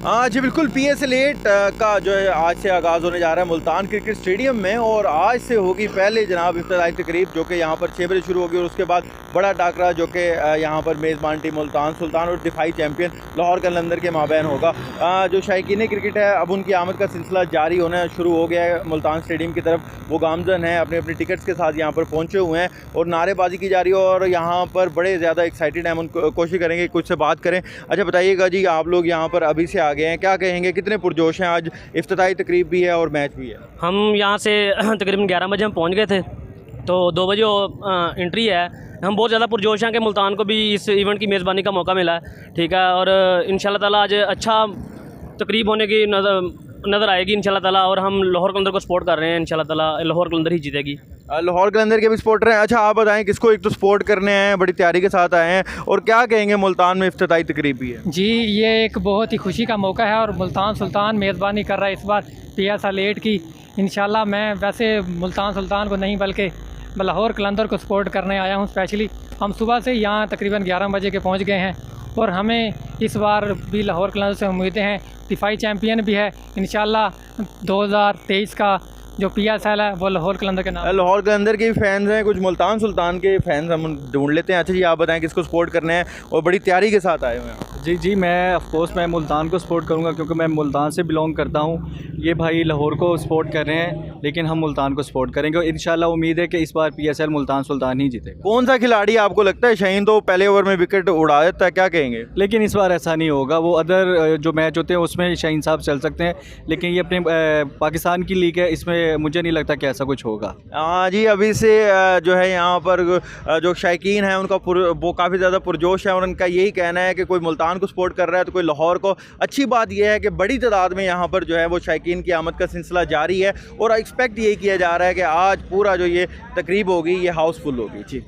जी बिल्कुल, PSL 8 का जो है आज से आगाज़ होने जा रहा है मुल्तान क्रिकेट स्टेडियम में, और आज से होगी पहले जनाब इफ्तिताही तकरीब जो कि यहाँ पर 6 बजे शुरू होगी, और उसके बाद बड़ा टाकरा जो कि यहाँ पर मेज़बान टीम मुल्तान सुल्तान और दिफाई चैम्पियन लाहौर कलंदर के माबैन होगा। जो शायकीन क्रिकेट है अब उनकी आमद का सिलसिला जारी होना शुरू हो गया है। मुल्तान स्टेडियम की तरफ वो गामजन है, अपने अपने टिकट्स के साथ यहाँ पर पहुँचे हुए हैं और नारेबाजी की जा रही है, और यहाँ पर बड़े ज़्यादा एक्साइटेड हैं। हम उनको कोशिश करेंगे कुछ से बात करें। अच्छा बताइएगा जी, आप लोग यहाँ पर अभी से आ गए हैं, क्या कहेंगे, कितने पुरजोश हैं? आज इफ्तिताही तकरीब भी है और मैच भी है। हम यहाँ से तकरीबन 11 बजे हम पहुँच गए थे, तो 2 बजे एंट्री है। हम बहुत ज़्यादा पुरजोश हैं कि मुल्तान को भी इस इवेंट की मेज़बानी का मौका मिला है, ठीक है। और इंशाल्लाह ताला आज अच्छा तकरीब होने की नज़र आएगी इंशाल्लाह ताला, और हम लाहौर कलंदर को सपोर्ट कर रहे हैं। इंशाल्लाह ताला लाहौर कलंदर ही जीतेगी। लाहौर कलंदर के भी सपोर्टर हैं। अच्छा आप बताएं, किसको एक तो सपोर्ट करने आए हैं, बड़ी तैयारी के साथ आए हैं, और क्या कहेंगे मुल्तान में इफ्तिताही तकरीब भी है? जी ये एक बहुत ही खुशी का मौका है, और मुल्तान सुल्तान मेज़बानी कर रहा है इस बार PSL 8 की। इंशाल्लाह मैं वैसे मुल्तान सुल्तान को नहीं बल्कि लाहौर कलंदर को सपोर्ट करने आया हूँ स्पेशली। हम सुबह से यहाँ तकरीबन 11 बजे के पहुँच गए हैं, और हमें इस बार भी लाहौर कलंदर से उम्मीदें हैं। दिफाई चैम्पियन भी है इंशाल्लाह। 2023 का जो PSL है वो लाहौर कलंदर के नाम। लाहौर कलंदर के भी फैंस हैं, कुछ मुल्तान सुल्तान के फैंस हम ढूंढ लेते हैं। अच्छा जी आप बताएं, किसको सपोर्ट करने हैं और बड़ी तैयारी के साथ आए हुए हैं? जी मैं ऑफकोर्स मैं मुल्तान को सपोर्ट करूंगा, क्योंकि मैं मुल्तान से बिलोंग करता हूं। ये भाई लाहौर को सपोर्ट कर रहे हैं, लेकिन हम मुल्तान को सपोर्ट करेंगे, और इंशाल्लाह उम्मीद है कि इस बार PSL मुल्तान सुल्तान ही जीतेगा। कौन सा खिलाड़ी आपको लगता है, शाहीन तो पहले ओवर में विकेट उड़ा देता है, क्या कहेंगे? लेकिन इस बार ऐसा नहीं होगा। वो अदर जो मैच होते हैं उसमें शाहीन साहब चल सकते हैं, लेकिन ये अपने पाकिस्तान की लीग है, इसमें मुझे नहीं लगता कि ऐसा कुछ होगा। हाँ जी, अभी से जो है यहाँ पर जो शायकीन है उनका वो काफ़ी ज़्यादा पुरजोश है, और उनका यही कहना है कि कोई मुल्तान को सपोर्ट कर रहा है तो कोई लाहौर को। अच्छी बात यह है कि बड़ी तादाद में यहाँ पर जो है वो शायकीन की आमद का सिलसिला जारी है, और एक्सपेक्ट यही किया जा रहा है कि आज पूरा जो ये तकरीब होगी ये हाउसफुल होगी। जी।